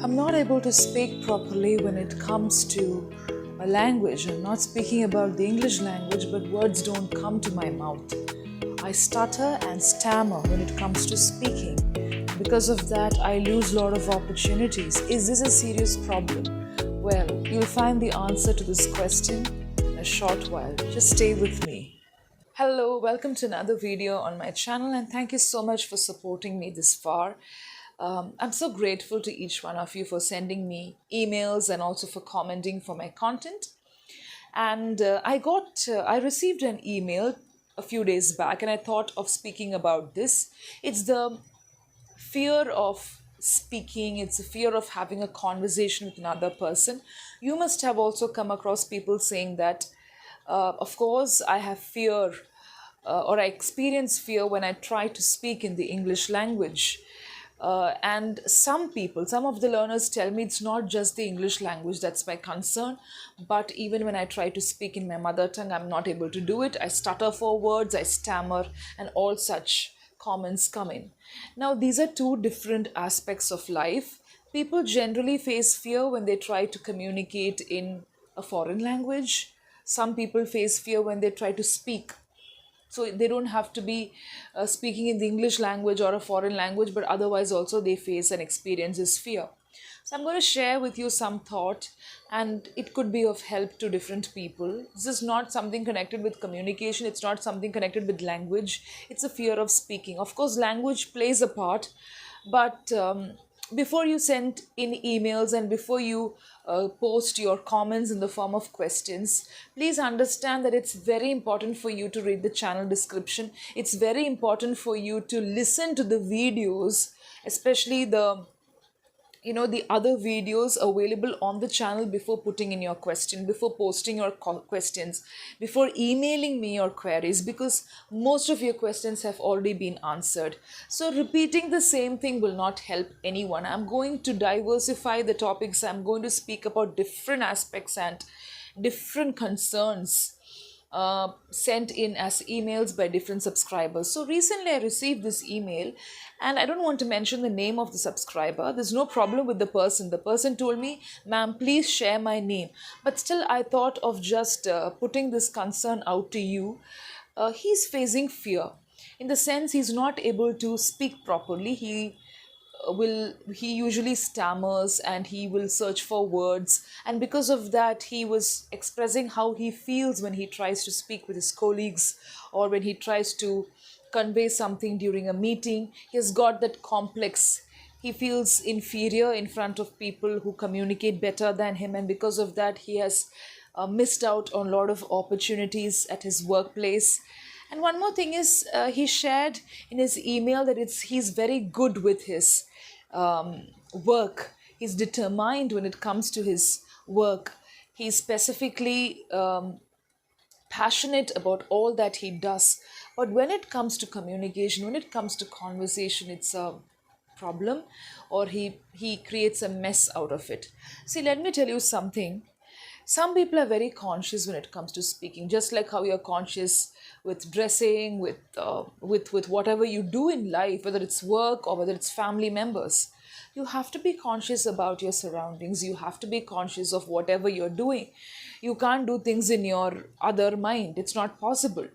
I'm not able to speak properly when it comes to a language. I'm not speaking about the English language, but words don't come to my mouth. I stutter and stammer when it comes to speaking. Because of that, I lose a lot of opportunities. Is this a serious problem? Well, you'll find the answer to this question in a short while. Just stay with me. Hello, welcome to another video on my channel, and thank you so much for supporting me this far. I'm so grateful to each one of you for sending me emails and also for commenting for my content. And I received an email a few days back, and I thought of speaking about this. It's the fear of speaking, it's a fear of having a conversation with another person. You must have also come across people saying that, of course, I have fear or I experience fear when I try to speak in the English language. And some of the learners tell me it's not just the English language that's my concern, but even when I try to speak in my mother tongue, I'm not able to do it. I stutter for words, I stammer, and all such comments come in. Now, these are two different aspects of life. People generally face fear when they try to communicate in a foreign language. Some people face fear when they try to speak, so they don't have to be speaking in the English language or a foreign language, but otherwise also they face and experience this fear. So I'm going to share with you some thought, and it could be of help to different people. This is not something connected with communication. It's not something connected with language. It's a fear of speaking. Of course, language plays a part, but before you send in emails and before you post your comments in the form of questions, please understand that it's very important for you to read the channel description. It's very important for you to listen to the videos, especially the other videos available on the channel before putting in your question, before posting your questions, before emailing me your queries, because most of your questions have already been answered. So repeating the same thing will not help anyone. I'm going to diversify the topics. I'm going to speak about different aspects and different concerns sent in as emails by different subscribers. So recently I received this email, and I don't want to mention the name of the subscriber. There's no problem with the person. The person told me, ma'am, please share my name. But still, I thought of just putting this concern out to you. He's facing fear. In the sense, he's not able to speak properly. He usually stammers and he will search for words, and because of that he was expressing how he feels when he tries to speak with his colleagues or when he tries to convey something during a meeting. He has got that complex. He feels inferior in front of people who communicate better than him, and because of that he has missed out on a lot of opportunities at his workplace. And one more thing is, he shared in his email that he's very good with his work. He's determined when it comes to his work. He's specifically passionate about all that he does. But when it comes to communication, when it comes to conversation, it's a problem, or he creates a mess out of it. See, let me tell you something. Some people are very conscious when it comes to speaking, just like how you're conscious with dressing, with whatever you do in life, whether it's work or whether it's family members. You have to be conscious about your surroundings. You have to be conscious of whatever you're doing. You can't do things in your other mind. It's not possible.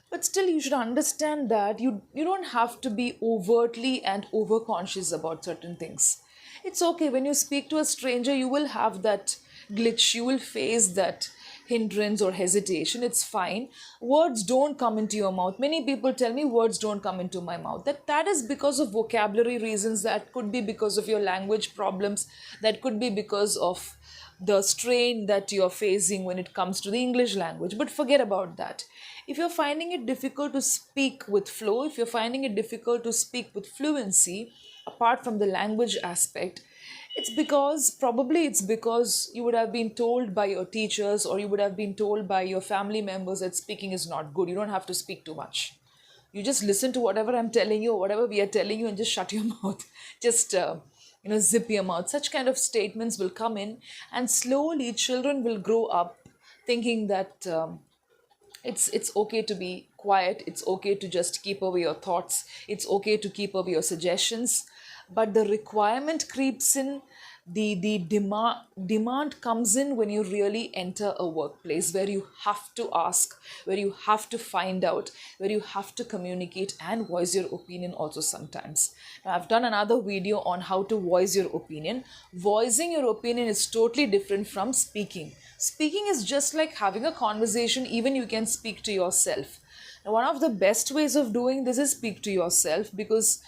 But still, you should understand that you don't have to be overtly and overconscious about certain things. It's okay when you speak to a stranger, you will have that glitch, you will face that hindrance or hesitation. It's fine. Words don't come into your mouth. Many people tell me words don't come into my mouth. That is because of vocabulary reasons. That could be because of your language problems. That could be because of the strain that you're facing when it comes to the English language. But forget about that. If you're finding it difficult to speak with flow, if you're finding it difficult to speak with fluency, apart from the language aspect, it's because you would have been told by your teachers, or you would have been told by your family members that speaking is not good. You don't have to speak too much. You just listen to whatever I'm telling you or whatever we are telling you, and just shut your mouth. Just zip your mouth. Such kind of statements will come in, and slowly children will grow up thinking that it's okay to be quiet. It's okay to just keep away your thoughts. It's okay to keep away your suggestions. But the requirement creeps in The demand comes in when you really enter a workplace where you have to ask, where you have to find out, where you have to communicate and voice your opinion also sometimes. Now, I've done another video on how to voice your opinion. Voicing your opinion is totally different from speaking. Speaking is just like having a conversation. Even you can speak to yourself. Now, one of the best ways of doing this is speak to yourself, because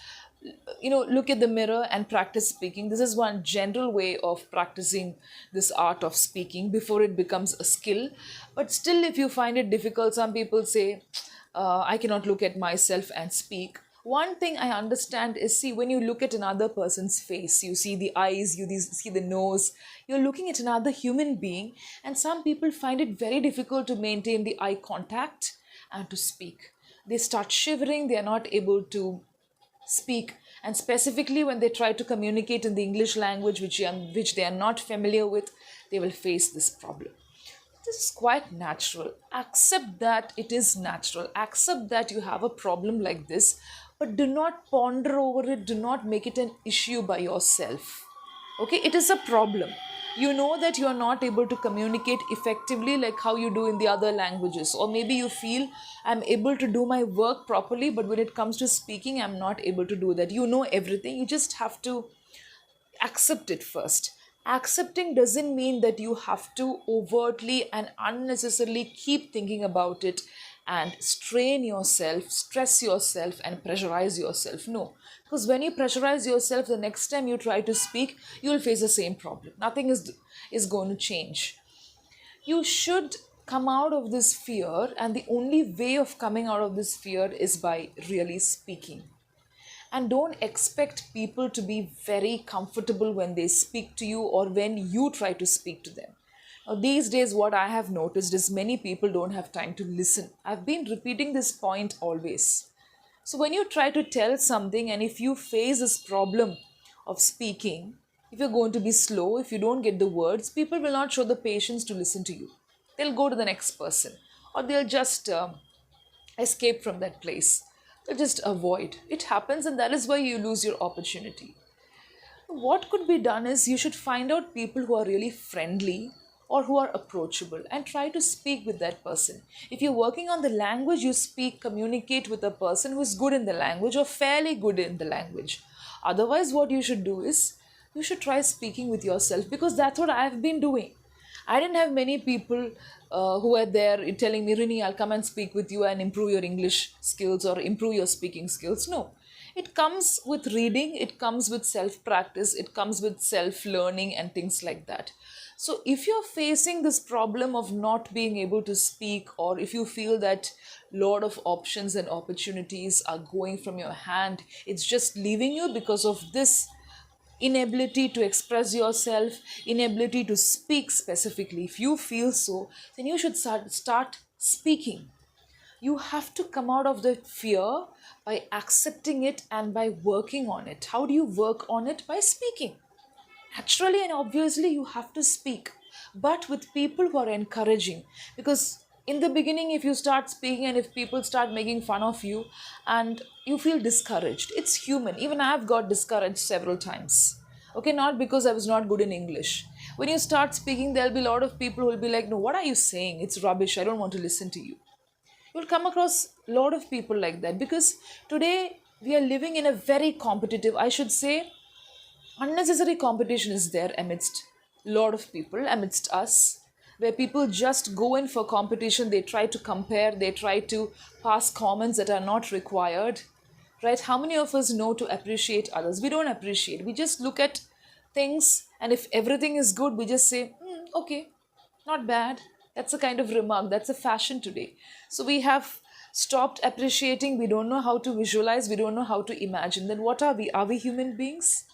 look at the mirror and practice speaking. This is one general way of practicing this art of speaking before it becomes a skill. But still, if you find it difficult, some people say, I cannot look at myself and speak. One thing I understand is, see, when you look at another person's face, you see the eyes, see the nose, you're looking at another human being, and some people find it very difficult to maintain the eye contact and to speak. They start shivering, they are not able to speak, and specifically when they try to communicate in the English language, which they are not familiar with, they will face this problem. This is quite natural. Accept that it is natural. Accept that you have a problem like this, but do not ponder over it. Do not make it an issue by yourself. Okay, it is a problem. You know that you are not able to communicate effectively like how you do in the other languages, or maybe you feel, I'm able to do my work properly, but when it comes to speaking, I'm not able to do that. You know everything. You just have to accept it first. Accepting doesn't mean that you have to overtly and unnecessarily keep thinking about it and strain yourself, stress yourself, and pressurize yourself. No, because when you pressurize yourself, the next time you try to speak, you will face the same problem. Nothing is going to change. You should come out of this fear, and the only way of coming out of this fear is by really speaking. And don't expect people to be very comfortable when they speak to you or when you try to speak to them. Now, these days, what I have noticed is many people don't have time to listen. I've been repeating this point always. So, when you try to tell something, and if you face this problem of speaking, if you're going to be slow, if you don't get the words, people will not show the patience to listen to you. They'll go to the next person, or they'll just escape from that place. They'll just avoid. It happens, and that is why you lose your opportunity. What could be done is, you should find out people who are really friendly or who are approachable and try to speak with that person. If you're working on the language you speak, communicate with a person who is good in the language or fairly good in the language. Otherwise, what you should do is, you should try speaking with yourself, because that's what I have been doing. I didn't have many people who were there telling me, Rini, I'll come and speak with you and improve your English skills or improve your speaking skills. No. It comes with reading, it comes with self-practice, it comes with self-learning and things like that. So if you're facing this problem of not being able to speak, or if you feel that lot of options and opportunities are going from your hand, it's just leaving you because of this inability to express yourself, inability to speak specifically, if you feel so, then you should start speaking. You have to come out of the fear by accepting it and by working on it. How do you work on it? By speaking. Naturally and obviously, you have to speak, but with people who are encouraging. Because in the beginning, if you start speaking and if people start making fun of you and you feel discouraged, it's human. Even I've got discouraged several times. Okay, not because I was not good in English. When you start speaking, there'll be a lot of people who will be like, no, what are you saying? It's rubbish. I don't want to listen to you. You'll come across a lot of people like that, because today we are living in a very competitive, I should say, unnecessary competition is there amidst a lot of people, amidst us, where people just go in for competition. They try to compare, they try to pass comments that are not required, right? How many of us know to appreciate others? We don't appreciate. We just look at things, and if everything is good, we just say, okay, not bad. That's a kind of remark. That's a fashion today. So we have stopped appreciating. We don't know how to visualize. We don't know how to imagine. Then what are we? Are we human beings?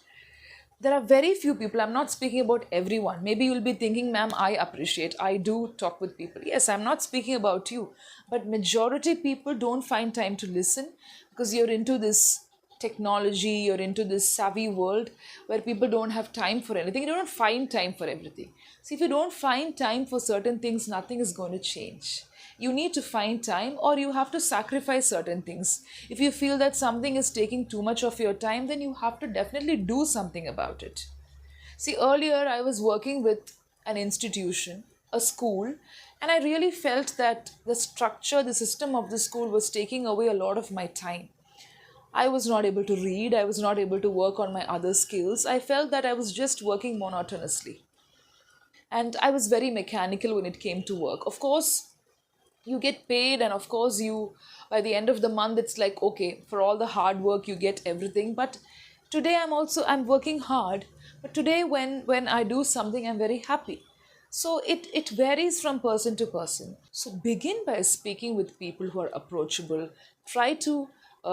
There are very few people. I'm not speaking about everyone. Maybe you'll be thinking, ma'am, I appreciate. I do talk with people. Yes, I'm not speaking about you. But majority people don't find time to listen, because you're into this technology, you're into this savvy world where people don't have time for anything. You don't find time for everything. So if you don't find time for certain things, nothing is going to change. You need to find time, or you have to sacrifice certain things. If you feel that something is taking too much of your time, then you have to definitely do something about it. See, earlier I was working with an institution, a school, and I really felt that the structure, the system of the school was taking away a lot of my time. I was not able to read, I was not able to work on my other skills. I felt that I was just working monotonously. And I was very mechanical when it came to work. Of course, you get paid, and of course, you by the end of the month, it's like, okay, for all the hard work, you get everything. But today, I'm working hard. But today, when I do something, I'm very happy. So it varies from person to person. So begin by speaking with people who are approachable. Try to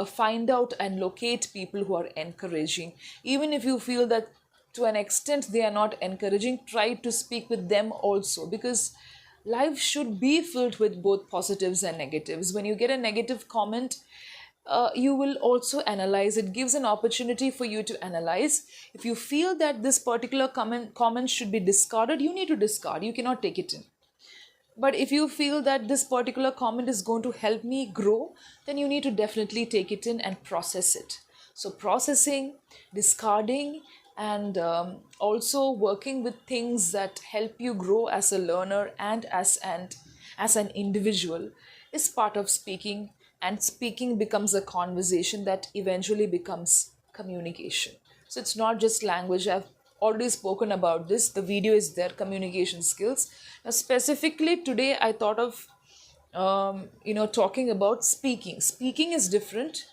find out and locate people who are encouraging. Even if you feel that to an extent they are not encouraging, try to speak with them also, because life should be filled with both positives and negatives. When you get a negative comment, you will also analyze. It gives an opportunity for you to analyze. If you feel that this particular comment should be discarded, you need to discard. You cannot take it in. But if you feel that this particular comment is going to help me grow, then you need to definitely take it in and process it. So, processing, discarding, and also working with things that help you grow as a learner and as an individual is part of speaking. And speaking becomes a conversation that eventually becomes communication. So it's not just language. I've already spoken about this. The video is there, communication skills. Now, specifically today, I thought of talking about speaking. Speaking is different,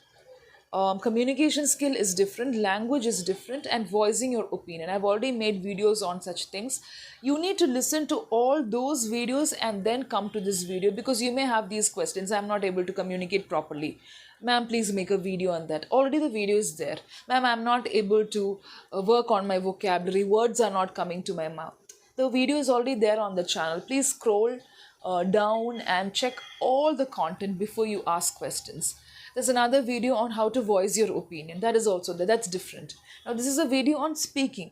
communication skill is different, language is different, and voicing your opinion. I've already made videos on such things. You need to listen to all those videos and then come to this video, because you may have these questions. I'm not able to communicate properly. Ma'am, please make a video on that. Already the video is there. Ma'am, I'm not able to work on my vocabulary. Words are not coming to my mouth. The video is already there on the channel. Please scroll down and check all the content before you ask questions. There's another video on how to voice your opinion. That is also there. That's different. Now, this is a video on speaking.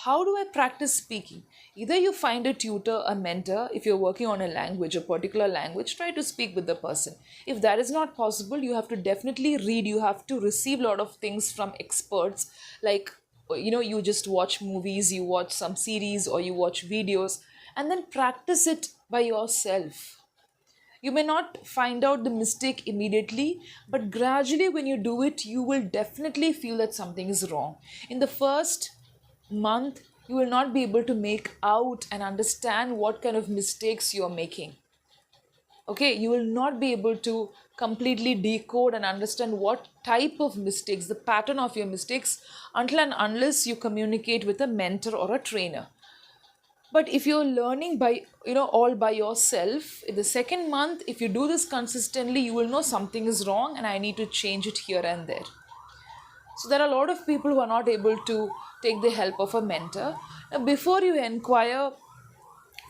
How do I practice speaking? Either you find a tutor, a mentor. If you're working on a language, a particular language, try to speak with the person. If that is not possible, you have to definitely read. You have to receive a lot of things from experts. Like, you just watch movies, you watch some series, or you watch videos, and then practice it by yourself. You may not find out the mistake immediately, but gradually, when you do it, you will definitely feel that something is wrong. In the first month, you will not be able to make out and understand what kind of mistakes you are making. Okay, you will not be able to completely decode and understand what type of mistakes, the pattern of your mistakes, until and unless you communicate with a mentor or a trainer. But if you're learning by all by yourself, in the second month, if you do this consistently, you will know something is wrong and I need to change it here and there. So there are a lot of people who are not able to take the help of a mentor. Now, before you inquire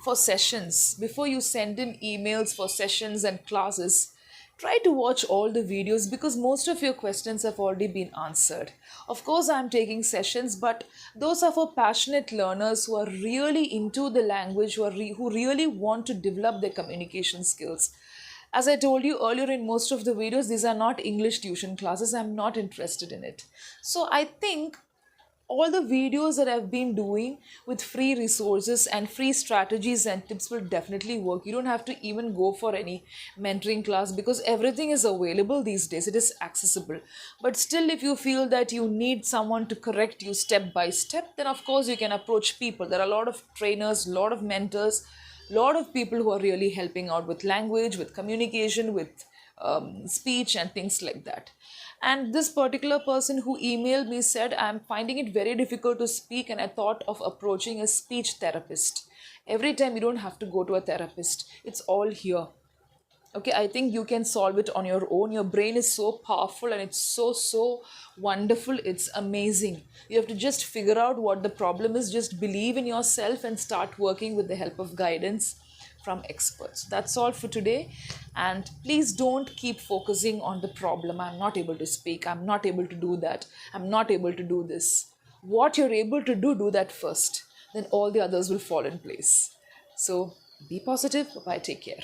for sessions, before you send in emails for sessions and classes, try to watch all the videos, because most of your questions have already been answered. Of course, I'm taking sessions, but those are for passionate learners who are really into the language, who really want to develop their communication skills. As I told you earlier in most of the videos, these are not English tuition classes. I'm not interested in it. So I think all the videos that I've been doing with free resources and free strategies and tips will definitely work. You don't have to even go for any mentoring class, because everything is available these days. It is accessible. But still, if you feel that you need someone to correct you step by step, then of course you can approach people. There are a lot of trainers, a lot of mentors, a lot of people who are really helping out with language, with communication, with speech and things like that. And this particular person who emailed me said, I'm finding it very difficult to speak, and I thought of approaching a speech therapist. Every time, you don't have to go to a therapist, it's all here. Okay, I think you can solve it on your own. Your brain is so powerful and it's so wonderful. It's amazing. You have to just figure out what the problem is, just believe in yourself and start working with the help of guidance from experts. That's all for today. And please don't keep focusing on the problem. I'm not able to speak. I'm not able to do that. I'm not able to do this. What you're able to do that first. Then all the others will fall in place. So be positive. Bye. Take care.